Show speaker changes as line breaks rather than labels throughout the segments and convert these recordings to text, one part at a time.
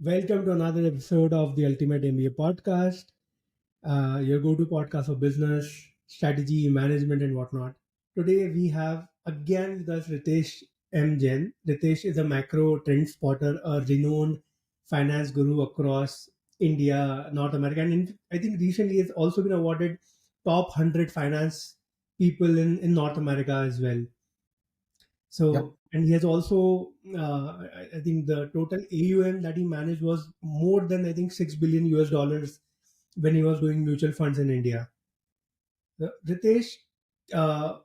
Welcome to another episode of the Ultimate MBA podcast, your go to podcast for business, strategy, management, and whatnot. Today, we have again with us Ritesh M Jain. Ritesh is a macro trend spotter, a renowned finance guru across India, North America, and I think recently has also been awarded top 100 finance people in North America as well.
Yep.
And he has also, I think the total AUM that he managed was more than I think 6 billion US dollars when he was doing mutual funds in India. Ritesh, I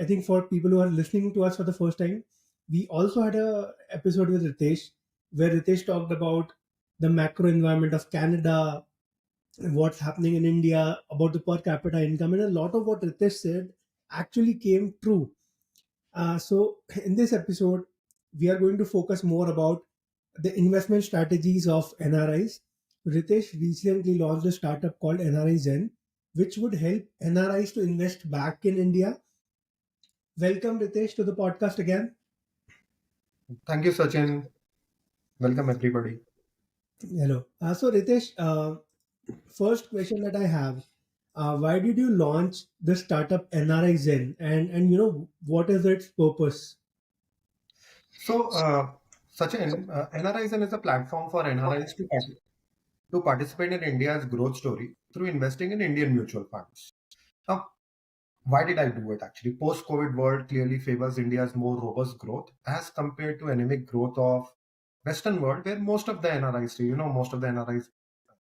think for people who are listening to us for the first time, we also had a episode with Ritesh where Ritesh talked about the macro environment of Canada, what's happening in India, about the per capita income, and a lot of what Ritesh said actually came true. So, in this episode, we are going to focus more about the investment strategies of NRIs. Ritesh recently launched a startup called NRIzen, which would help NRIs to invest back in India. Welcome, Ritesh, to the podcast again.
Thank you, Sachin. Welcome, everybody.
Hello. So, Ritesh, first question that I have: why did you launch the startup NRIzen, and what is its purpose?
So, Sachin, NRIzen is a platform for NRIs to participate in India's growth story through investing in Indian mutual funds. Now, why did I do it actually? Post-COVID world clearly favors India's more robust growth as compared to anemic growth of Western world, where most of the NRIs, most of the NRIs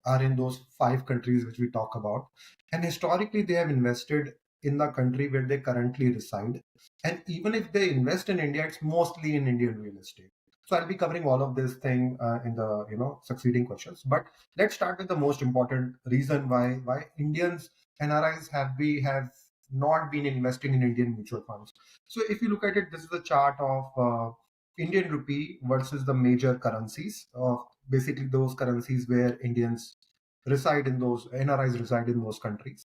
are in those five countries which we talk about. And historically, they have invested in the country where they currently reside. And even if they invest in India, it's mostly in Indian real estate. So I'll be covering all of this thing in the succeeding questions. But let's start with the most important reason why Indians NRIs have not been investing in Indian mutual funds. So if you look at it, this is a chart of Indian rupee versus the major currencies of basically those currencies where Indians reside in those NRIs reside in those countries.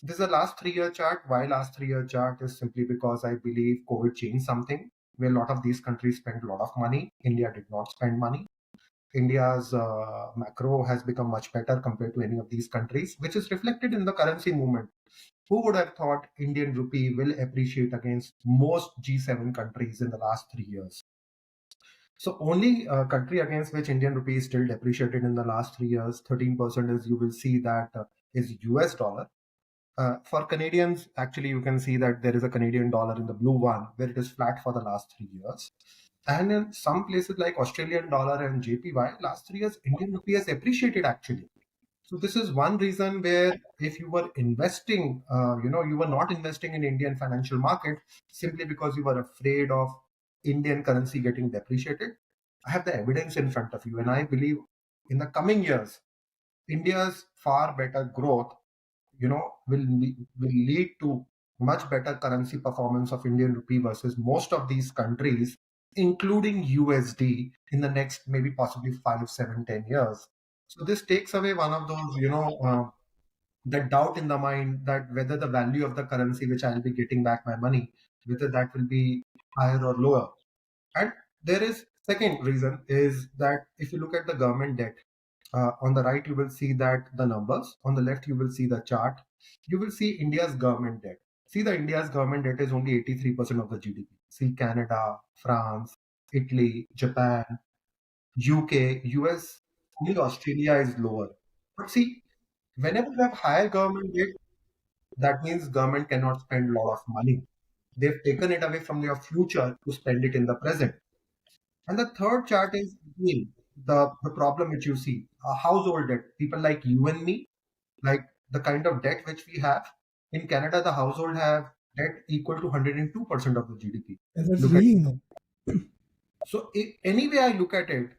This is a last 3 year chart. Why last 3 year chart is simply because I believe COVID changed something where a lot of these countries spent a lot of money. India did not spend money. India's macro has become much better compared to any of these countries, which is reflected in the currency movement. Who would have thought Indian rupee will appreciate against most G7 countries in the last 3 years? So only country against which Indian rupee is still depreciated in the last 3 years, 13% is you will see that is US dollar. For Canadians, actually, you can see that there is a Canadian dollar in the blue one where it is flat for the last 3 years. And in some places like Australian dollar and JPY, last 3 years, Indian rupee has appreciated actually. So this is one reason where if you were investing, you were not investing in Indian financial market simply because you were afraid of Indian currency getting depreciated. I have the evidence in front of you, and I believe in the coming years, India's far better growth, will lead to much better currency performance of Indian rupee versus most of these countries, including USD, in the next maybe possibly 5, 7, 10 years. So this takes away one of those, the doubt in the mind that whether the value of the currency which I'll be getting back my money, whether that will be higher or lower. And there is second reason is that if you look at the government debt, on the right you will see that the numbers, on the left you will see the chart. You will see India's government debt. See, the India's government debt is only 83% of the GDP. See Canada, France, Italy, Japan, UK, US, only Australia is lower. But see, whenever you have higher government debt, that means government cannot spend a lot of money. They've taken it away from your future to spend it in the present. And the third chart is again the problem which you see, household debt. People like you and me, like the kind of debt which we have in Canada, the household have debt equal to 102% of the GDP.
And that's
Look at
really high.
so any way I look at it,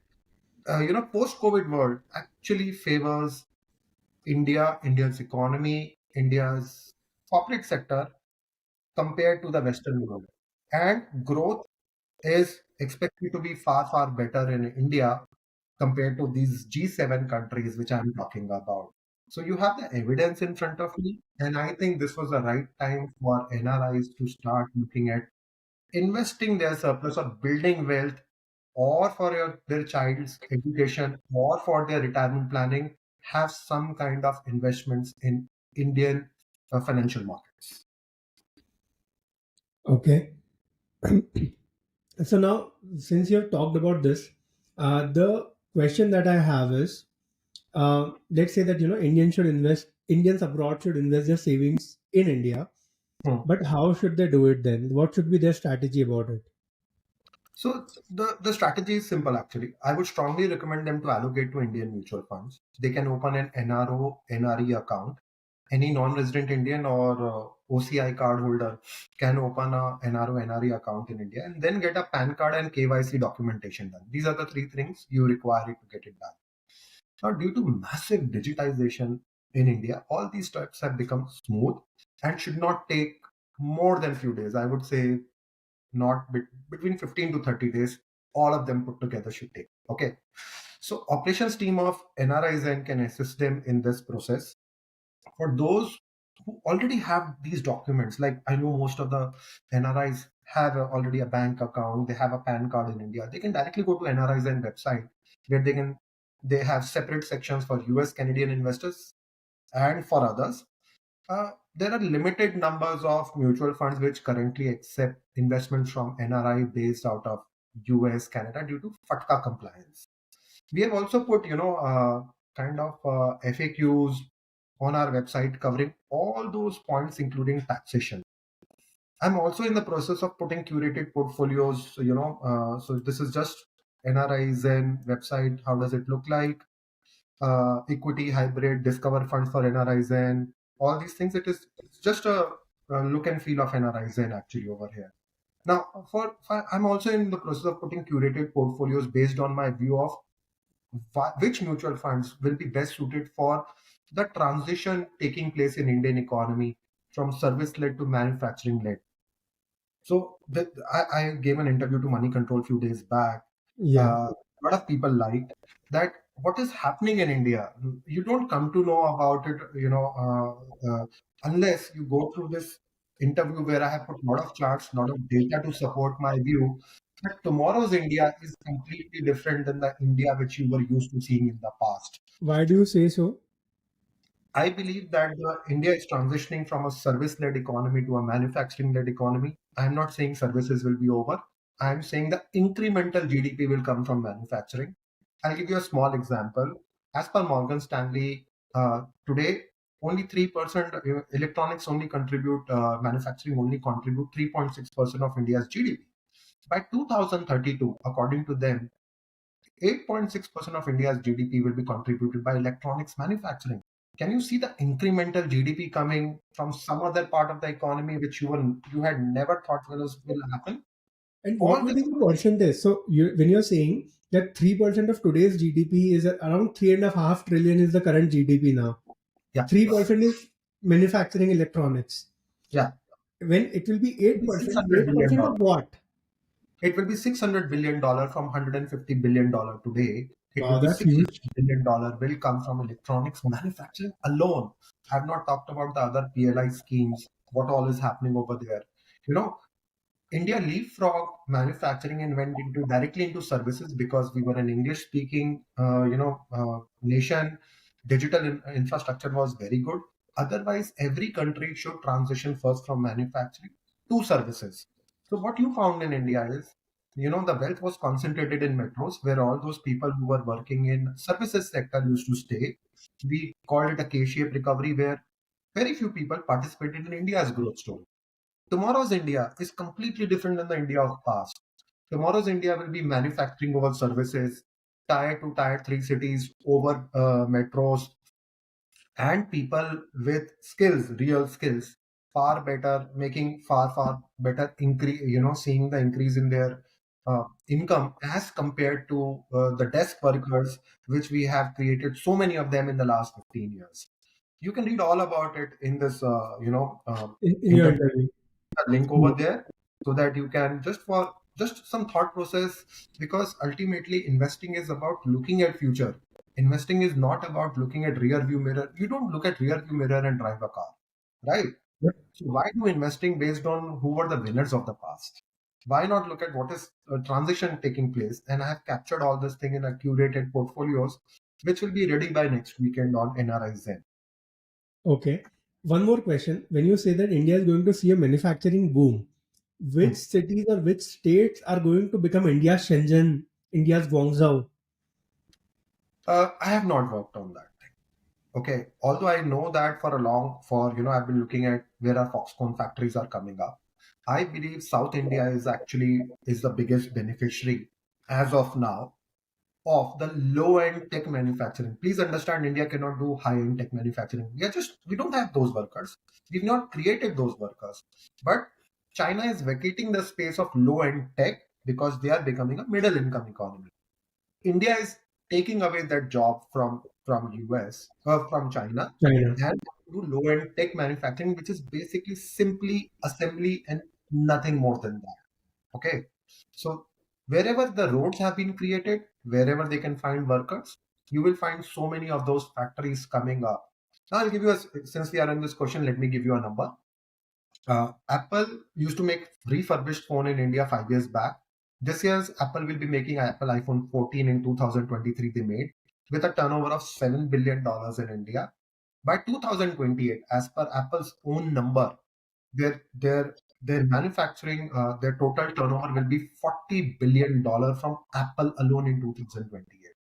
post-COVID world actually favors India, India's economy, India's corporate sector compared to the Western world, and growth is expected to be far, far better in India compared to these G7 countries which I'm talking about. So you have the evidence in front of me, and I think this was the right time for NRIs to start looking at investing their surplus or building wealth or for their child's education or for their retirement planning have some kind of investments in Indian financial markets.
Okay. So now, since you have talked about this, the question that I have is, let's say that Indians abroad should invest their savings in India,
Hmm.
but how should they do it then? What should be their strategy about it?
So the strategy is simple actually. I would strongly recommend them to allocate to Indian mutual funds. They can open an NRO, NRE account. Any non-resident Indian or OCI card holder can open a NRO, NRE account in India and then get a PAN card and KYC documentation done. These are the three things you require to get it done. Now, due to massive digitization in India, all these steps have become smooth and should not take more than few days. I would say not between 15 to 30 days. All of them put together should take. Okay. So operations team of NRIzen can assist them in this process. For those who already have these documents, like I know most of the NRIs have already a bank account, they have a PAN card in India, they can directly go to NRIzen website where they have separate sections for US Canadian investors and for others. There are limited numbers of mutual funds which currently accept investments from NRI based out of US, Canada due to FATCA compliance. We have also put, kind of FAQs on our website covering all those points, including taxation. I'm also in the process of putting curated portfolios, so this is just NRIzen website. How does it look like? Equity, hybrid, discover funds for NRIzen, all these things. It's just a look and feel of NRIzen actually over here. Now, I'm also in the process of putting curated portfolios based on my view of which mutual funds will be best suited for the transition taking place in Indian economy from service-led to manufacturing-led. So I gave an interview to Money Control a few days back.
Yeah.
A lot of people liked that what is happening in India. You don't come to know about it, unless you go through this interview where I have put a lot of charts, a lot of data to support my view that tomorrow's India is completely different than the India which you were used to seeing in the past.
Why do you say so?
I believe that India is transitioning from a service-led economy to a manufacturing-led economy. I'm not saying services will be over. I'm saying the incremental GDP will come from manufacturing. I'll give you a small example. As per Morgan Stanley, today only 3% electronics only contribute, manufacturing only contribute 3.6% of India's GDP. By 2032, according to them, 8.6% of India's GDP will be contributed by electronics manufacturing. Can you see the incremental GDP coming from some other part of the economy which you had never thought will happen?
And what
All
would
this,
be the percentage? So when you're saying that 3% of today's GDP is around 3.5 trillion is the current GDP now.
yeah,
3% is manufacturing electronics.
yeah,
When it will be
it will be
8%,
600 billion
8% of
dollars.
what?
It will be $600 billion from $150 billion today. It will
Wow,
be
that's huge.
$600 billion will come from electronics manufacturing alone. I've not talked about the other PLI schemes, what all is happening over there. You know, India leapfrogged manufacturing and went into directly into services because we were an English-speaking, nation. Digital infrastructure was very good. Otherwise, every country should transition first from manufacturing to services. So what you found in India is, the wealth was concentrated in metros, where all those people who were working in services sector used to stay. We called it a K-shaped recovery, where very few people participated in India's growth story. Tomorrow's India is completely different than the India of past. Tomorrow's India will be manufacturing over services, tier 2, tier 3 cities over metros, and people with skills, real skills, far better, making far better increase, seeing the increase in their income as compared to the desk workers, which we have created so many of them in the last 15 years. You can read all about it in this,
In your
interview
interview.
link over
Yeah.
there so that you can just some thought process, because ultimately investing is about looking at future. Investing is not about looking at rear view mirror. You don't look at rear view mirror and drive a car, right? So why do investing based on who were the winners of the past? Why not look at what is a transition taking place? And I have captured all this thing in a curated portfolios, which will be ready by next weekend on NRIzen.
Okay. One more question. When you say that India is going to see a manufacturing boom, which
Hmm.
cities or which states are going to become India's Shenzhen, India's Guangzhou?
I have not worked on that. Okay, although I know that I've been looking at where our Foxconn factories are coming up. I believe South India is the biggest beneficiary as of now of the low-end tech manufacturing. Please understand, India cannot do high-end tech manufacturing. We don't have those workers. We've not created those workers. But China is vacating the space of low-end tech because they are becoming a middle-income economy. India is taking away that job from US or from China
China.
and do low-end tech manufacturing, which is basically simply assembly and nothing more than that. Okay. So wherever the roads have been created, wherever they can find workers, you will find so many of those factories coming up. Now I'll give you since we are in this question, let me give you a number. Apple used to make refurbished phone in India 5 years back. This year's Apple will be making Apple iPhone 14 in 2023 they made with a turnover of $7 billion in India. By 2028, as per Apple's own number, their manufacturing, their total turnover will be $40 billion from Apple alone in 2028.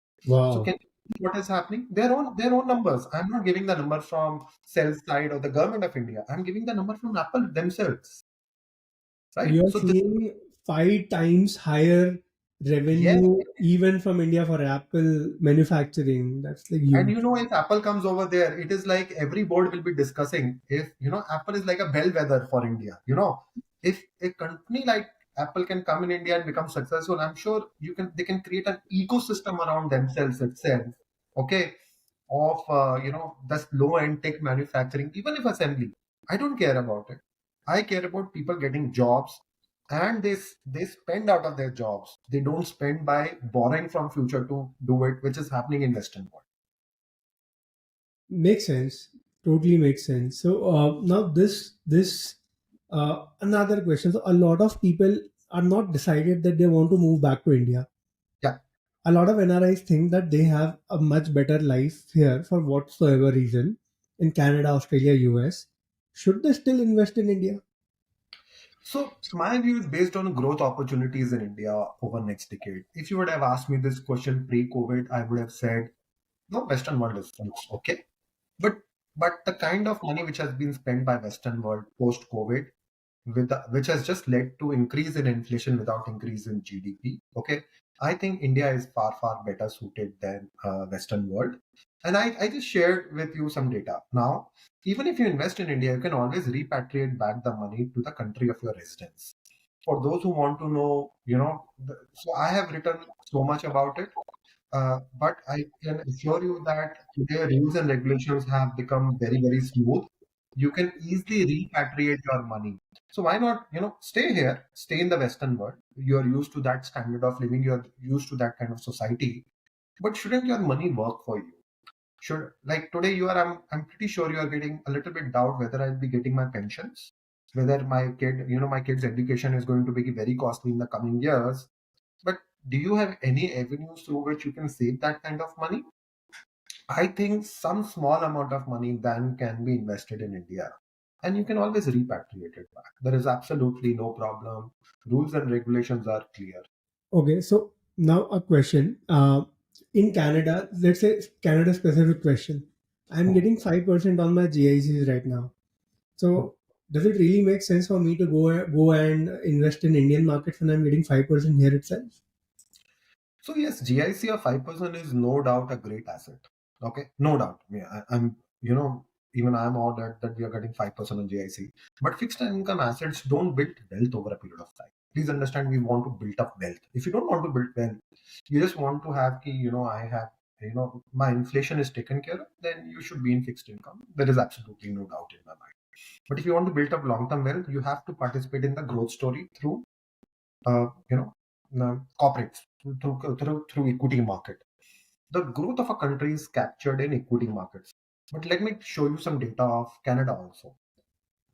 So
Wow.
can you see what is happening? Their own numbers. I'm not giving the number from sales side or the government of India. I'm giving the number from Apple themselves, right?
You are
So this
seeing 5 times higher
yes,
revenue even from India for Apple manufacturing. That's like
and
huge.
if Apple comes over there, it is like every board will be discussing if Apple is like a bellwether for India. If a company like Apple can come in India and become successful, I'm sure they can create an ecosystem around themselves itself. Okay, of this low end tech manufacturing, even if assembly. I don't care about it. I care about people getting jobs, and they spend out of their jobs. They don't spend by borrowing from future to do it, which is happening in Western world.
Makes sense. Totally makes sense. So now this another question. So a lot of people are not decided that they want to move back to India.
Yeah.
A lot of NRIs think that they have a much better life here for whatsoever reason in Canada, Australia, US. Should they still invest in India?
So my view is based on growth opportunities in India over next decade. If you would have asked me this question pre-COVID, I would have said no, Western world looks okay. But the kind of money which has been spent by Western world post-COVID, which has just led to increase in inflation without increase in GDP. Okay, I think India is far better suited than Western world, and I just shared with you some data. Now, even if you invest in India, you can always repatriate back the money to the country of your residence. For those who want to know, so I have written so much about it, but I can assure you that today rules and regulations have become very smooth. You can easily repatriate your money. So why not, stay here, stay in the Western world. You're used to that standard of living. You're used to that kind of society. But shouldn't your money work for you? Should like today I'm pretty sure you are getting a little bit doubt whether I'll be getting my pensions, whether my kid's education is going to be very costly in the coming years. But do you have any avenues through which you can save that kind of money? I think some small amount of money then can be invested in India. And you can always repatriate it back. There is absolutely no problem. Rules and regulations are clear.
Okay, so now a question. In Canada, let's say Canada specific question. I'm
Hmm.
getting 5% on my GICs right now.
Hmm.
So does it really make sense for me to go and invest in Indian markets when I'm getting 5% here itself?
So yes, GIC of 5% is no doubt a great asset. Okay, no doubt. Yeah, even I'm awed that we are getting 5% on GIC. But fixed income assets don't build wealth over a period of time. Please understand, we want to build up wealth. If you don't want to build wealth, you just want to have I have my inflation is taken care of, then you should be in fixed income. There is absolutely no doubt in my mind. But if you want to build up long-term wealth, you have to participate in the growth story through uh, you know, corporates through equity market. The growth of a country is captured in equity markets. But let me show you some data of Canada also.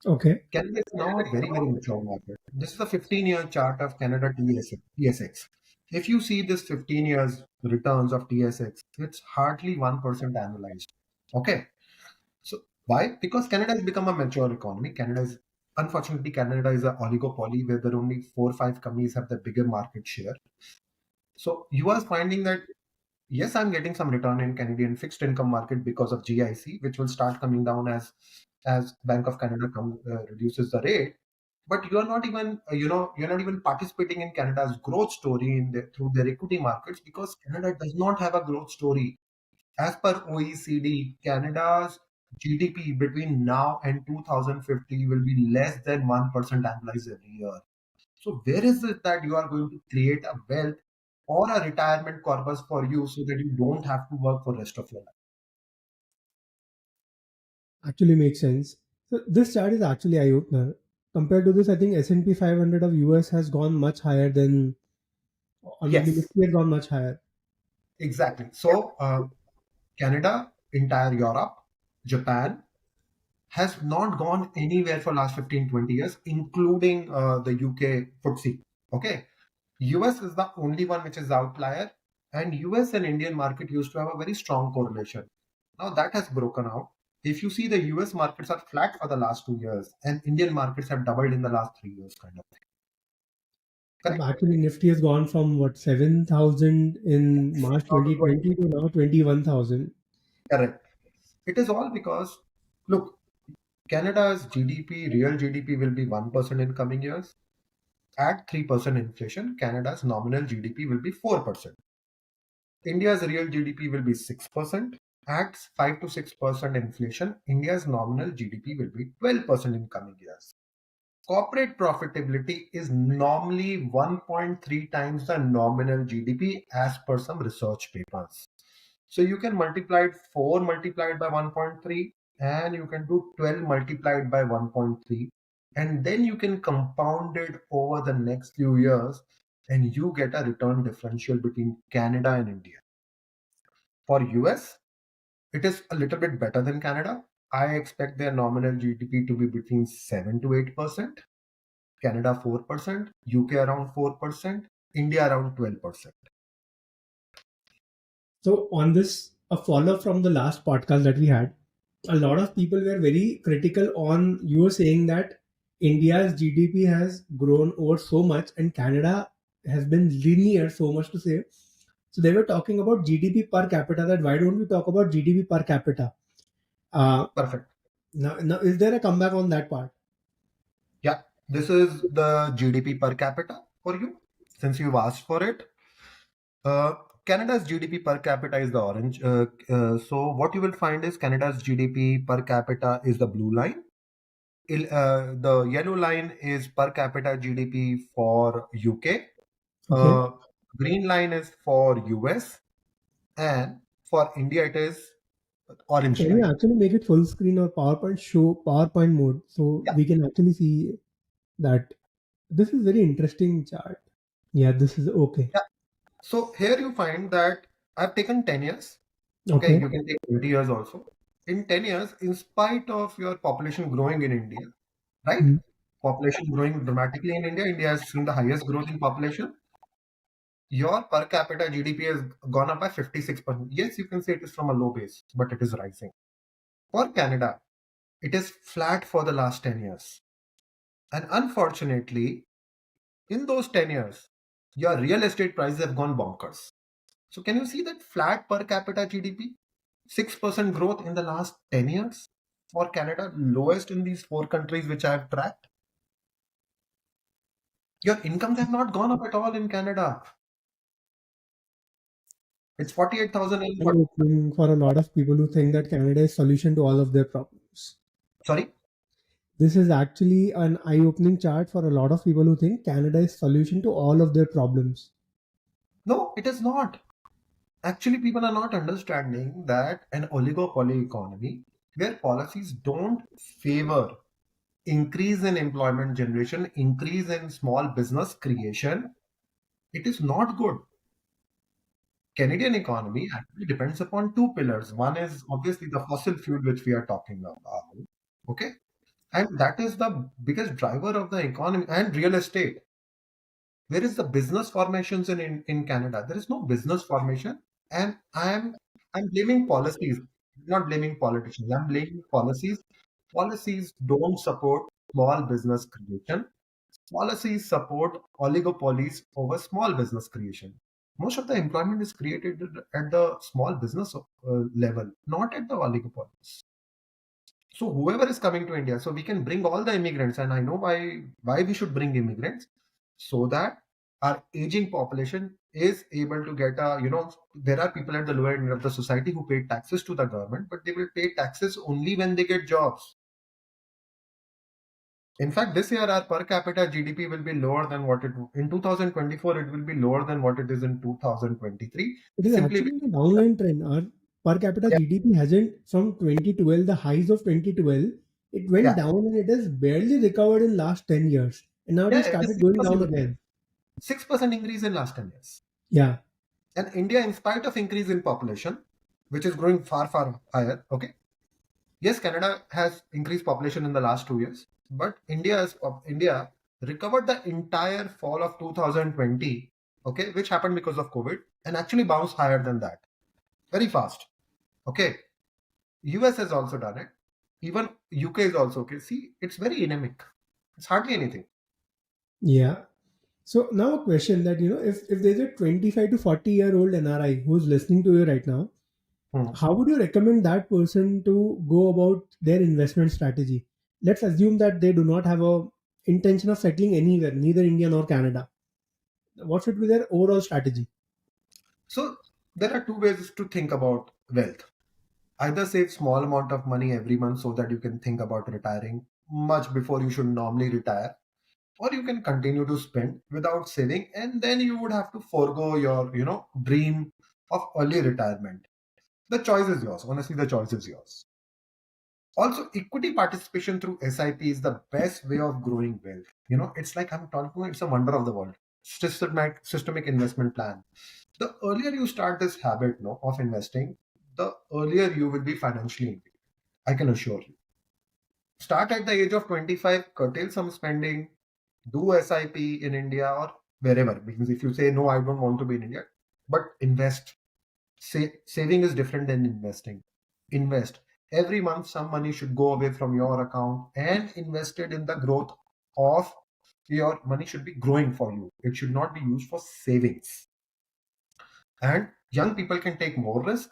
Okay.
Canada is now a very, very mature market. This is a 15-year chart of Canada TSX. If you see this 15 years returns of TSX, it's hardly 1% annualized. Okay. So why? Because Canada has become a mature economy. Unfortunately, Canada is an oligopoly where there are only 4 or 5 companies have the bigger market share. So you are finding that yes, I'm getting some return in Canadian fixed income market because of GIC, which will start coming down as Bank of Canada reduces the rate. But you are not even you're not even participating in Canada's growth story through their equity markets, because Canada does not have a growth story. As per OECD, Canada's GDP between now and 2050 will be less than 1% annualized every year. So where is it that you are going to create a wealth or a retirement corpus for you so that you don't have to work for rest of your life?
Actually makes sense. So this chart is actually eye opener. Compared to this, I think S&P 500 of US has gone much higher than, or maybe
Yes,
Nifty has gone much higher.
exactly. So Canada, entire Europe, Japan has not gone anywhere for last 15-20 years, including the UK FTSE. Okay. US is the only one which is outlier, and US and Indian market used to have a very strong correlation. Now that has broken out. If you see, the US markets are flat for the last 2 years, and Indian markets have doubled in the last 3 years, kind of thing.
So
Correct?
actually, Nifty has gone from what 7,000 in March 2020 to now 21,000.
Correct. It is all because, look, Canada's GDP, real GDP, will be 1% in coming years. At 3% inflation, Canada's nominal GDP will be 4%. India's real GDP will be 6%. At 5 to 6% inflation, India's nominal GDP will be 12% in coming years. Corporate profitability is normally 1.3 times the nominal GDP as per some research papers. So you can multiply it 4 multiplied by 1.3, and you can do 12 multiplied by 1.3, and then you can compound it over the next few years, and you get a return differential between Canada and India. For US, it is a little bit better than Canada. I expect their nominal GDP to be between 7 to 8%, Canada 4%, UK around 4%, India around 12%.
So on this, a follow up from the last podcast that we had, a lot of people were very critical on you were saying that India's GDP has grown over so much and Canada has been linear so much to say. So they were talking about GDP per capita. That why don't we talk about GDP per capita? Uh,
Perfect.
now, is there a comeback on that part?
Yeah, this is the GDP per capita for you, since you've asked for it. Uh, Canada's GDP per capita is the orange. So what you will find is Canada's GDP per capita is the blue line. The yellow line is per capita GDP for UK.
Okay.
Uh, Green line is for US, and for India it is orange
Can you
line.
actually make it full screen or PowerPoint show PowerPoint mode so
Yeah.
we can actually see that this is very interesting chart. Yeah, this is okay.
Yeah. So here you find that I've taken 10 years. Okay,
Okay.
you can take 20 years also. In 10 years, in spite of your population growing in India, right?
Hmm.
Population growing dramatically in India. India has seen the highest growth in population. Your per capita GDP has gone up by 56%. Yes, you can say it is from a low base, but it is rising. For Canada, it is flat for the last 10 years. And unfortunately, in those 10 years, your real estate prices have gone bonkers. So can you see that flat per capita GDP? 6% growth in the last 10 years for Canada, lowest in these 4 countries which I have tracked. Your incomes have not gone up at all in Canada. It's 48,000 in
And opening for a lot of people who think that Canada is solution to all of their problems.
sorry.
This is actually an eye-opening chart for a lot of people who think Canada is solution to all of their problems.
No, it is not. Actually, people are not understanding that an oligopoly economy where policies don't favor increase in employment generation, increase in small business creation, it is not good. Canadian economy actually depends upon two pillars. One is obviously the fossil fuel which we are talking about. Okay. And that is the biggest driver of the economy. And real estate. Where is the business formations in Canada? There is no business formation. And I'm blaming policies, not blaming politicians. I'm blaming policies. Policies don't support small business creation. Policies support oligopolies over small business creation. Most of the employment is created at the small business level, not at the oligopolies. So whoever is coming to India, so we can bring all the immigrants, and I know why we should bring immigrants, so that our aging population is able to get a, there are people at the lower end of the society who pay taxes to the government, but they will pay taxes only when they get jobs. In fact, this year our per capita GDP will be lower than what it in 2024. It will be lower than what it is in 2023.
It is
Simply
actually a downline trend. Our per capita
yeah,
GDP hasn't, from 2012, the highs of 2012, it went
yeah,
down and it has barely recovered in last 10 years. And now it has
yeah. It is
started
six
going down
percent,
again.
6% increase in last 10 years.
Yeah.
And India, in spite of increase in population, which is growing far, far higher, okay. Yes, Canada has increased population in the last 2 years, but India recovered the entire fall of 2020, okay, which happened because of COVID, and actually bounced higher than that, very fast. Okay, US has also done it. Even UK is also okay. See, it's very anemic. It's hardly anything.
Yeah. So now a question that, if there's a 25 to 40-year-old NRI who's listening to you right now,
Hmm.
how would you recommend that person to go about their investment strategy? Let's assume that they do not have a intention of settling anywhere, neither India nor Canada. What should be their overall strategy?
So there are two ways to think about wealth. Either save small amount of money every month so that you can think about retiring much before you should normally retire, or you can continue to spend without saving, and then you would have to forego your dream of early retirement. The choice is yours. Honestly, the choice is yours. Also, equity participation through SIP is the best way of growing wealth. It's like I'm talking, it's a wonder of the world. Systemic investment plan. The earlier you start this habit, no, of investing, the earlier you will be financially independent. I can assure you. Start at the age of 25, curtail some spending, do SIP in India or wherever. Because if you say, no, I don't want to be in India, but invest. Saving is different than investing. Invest. Every month, some money should go away from your account and invested in the growth of your money should be growing for you. It should not be used for savings. And young people can take more risk.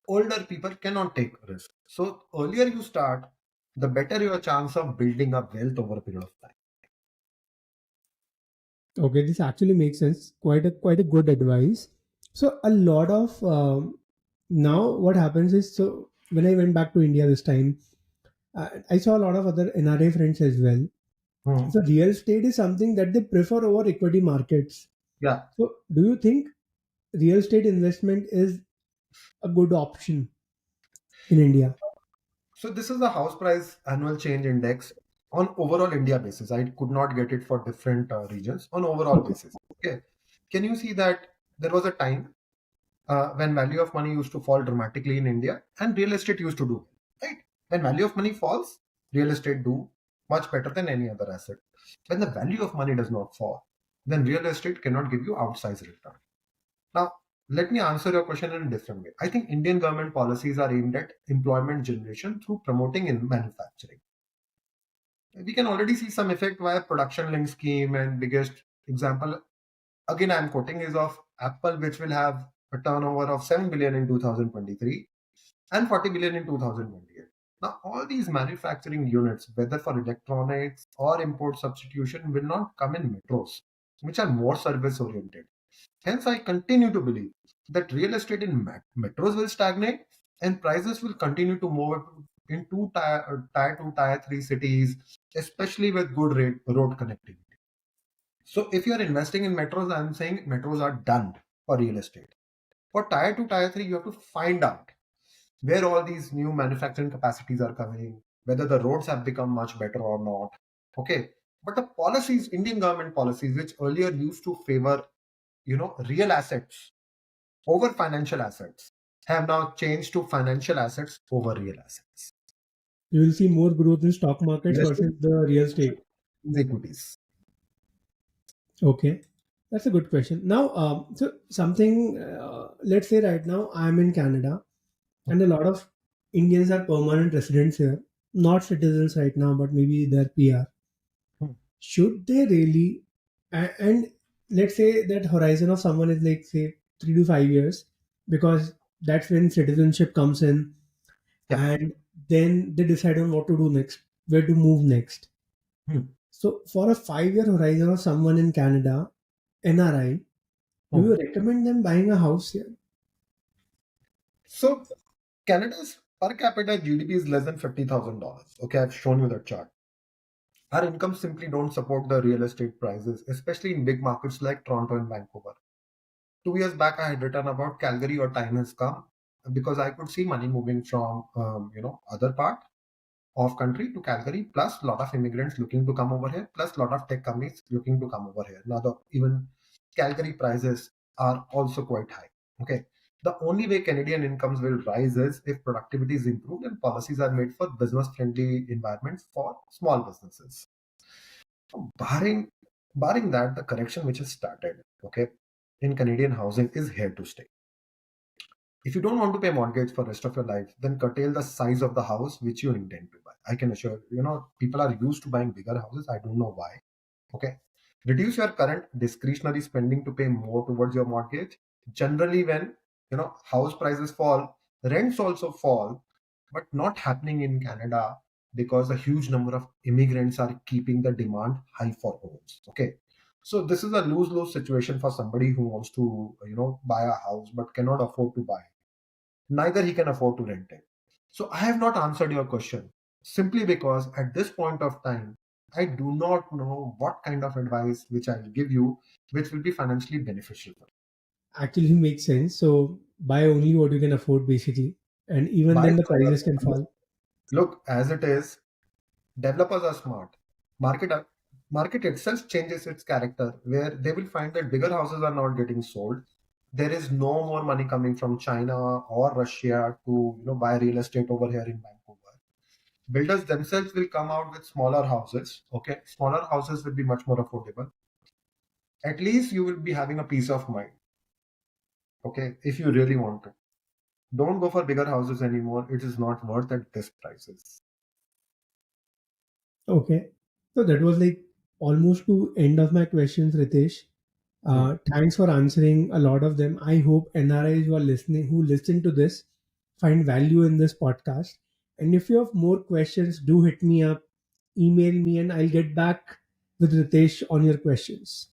Older people cannot take risk. So earlier you start, the better your chance of building up wealth over a period of time.
Okay, this actually makes sense. Quite a good advice. So a lot of now what happens is, so when I went back to India this time, I saw a lot of other NRA friends as well.
Hmm.
So real estate is something that they prefer over equity markets.
Yeah.
So do you think real estate investment is a good option in India?
So this is the house price annual change index on overall India basis. I could not get it for different regions on overall
Okay.
basis. Okay. Can you see that there was a time when value of money used to fall dramatically in India and real estate used to do, right? When value of money falls, real estate do much better than any other asset. When the value of money does not fall, then real estate cannot give you outsized return. Now, let me answer your question in a different way. I think Indian government policies are aimed at employment generation through promoting in manufacturing. We can already see some effect via production link scheme, and biggest example, again I'm quoting, is of Apple, which will have a turnover of 7 billion in 2023 and 40 billion in 2028. Now, all these manufacturing units, whether for electronics or import substitution, will not come in metros, which are more service oriented. Hence, I continue to believe that real estate in metros will stagnate and prices will continue to move in tier 2, tier 3 cities, especially with good road connectivity. So, if you are investing in metros, I'm saying metros are done for real estate. For tier 2, tier 3, you have to find out where all these new manufacturing capacities are coming, whether the roads have become much better or not. Okay. But the policies, Indian government policies, which earlier used to favor, real assets over financial assets, have now changed to financial assets over real assets.
You will see more growth in stock markets
Real estate,
versus the real
mutual
estate.
funds, equities.
Okay, that's a good question. Now, so something, let's say right now I'm in Canada, and a lot of Indians are permanent residents here, not citizens right now, but maybe they're PR.
Hmm.
Should they really? And let's say that horizon of someone is like say 3 to 5 years, because that's when citizenship comes in,
Yeah.
and then they decide on what to do next, where to move next.
Hmm.
So, for a 5 year horizon of someone in Canada, NRI, do
Hmm.
you recommend them buying a house here?
So Canada's per capita GDP is less than $50,000. Okay, I've shown you the chart. Our incomes simply don't support the real estate prices, especially in big markets like Toronto and Vancouver. 2 years back, I had written about Calgary, your time has come, because I could see money moving from other part of country to Calgary, plus a lot of immigrants looking to come over here, plus a lot of tech companies looking to come over here. Now, even Calgary prices are also quite high. Okay. The only way Canadian incomes will rise is if productivity is improved and policies are made for business friendly environments for small businesses. So barring that, the correction which has started, okay, in Canadian housing is here to stay. If you don't want to pay mortgage for rest of your life, then curtail the size of the house which you intend to buy. I can assure people are used to buying bigger houses. I don't know why. Okay. Reduce your current discretionary spending to pay more towards your mortgage. Generally, when house prices fall, rents also fall, but not happening in Canada because a huge number of immigrants are keeping the demand high for homes. Okay. So this is a lose-lose situation for somebody who wants to, buy a house but cannot afford to buy. Neither he can afford to rent it. So I have not answered your question simply because at this point of time, I do not know what kind of advice which I will give you, which will be financially beneficial for you.
Actually, makes sense. So, buy only what you can afford, basically, and even
Buy
then the
smaller.
prices can fall.
Look, as it is, developers are smart. Market market itself changes its character, where they will find that bigger houses are not getting sold. There is no more money coming from China or Russia to buy real estate over here in Vancouver. Builders themselves will come out with smaller houses. Okay, smaller houses will be much more affordable. At least you will be having a peace of mind. Okay, if you really want to, don't go for bigger houses anymore. It is not worth at this prices.
Okay. So that was like almost to end of my questions, Ritesh.
Hmm.
Thanks for answering a lot of them. I hope NRIs who are listening, who listen to this, find value in this podcast. And if you have more questions, do hit me up, email me, and I'll get back with Ritesh on your questions.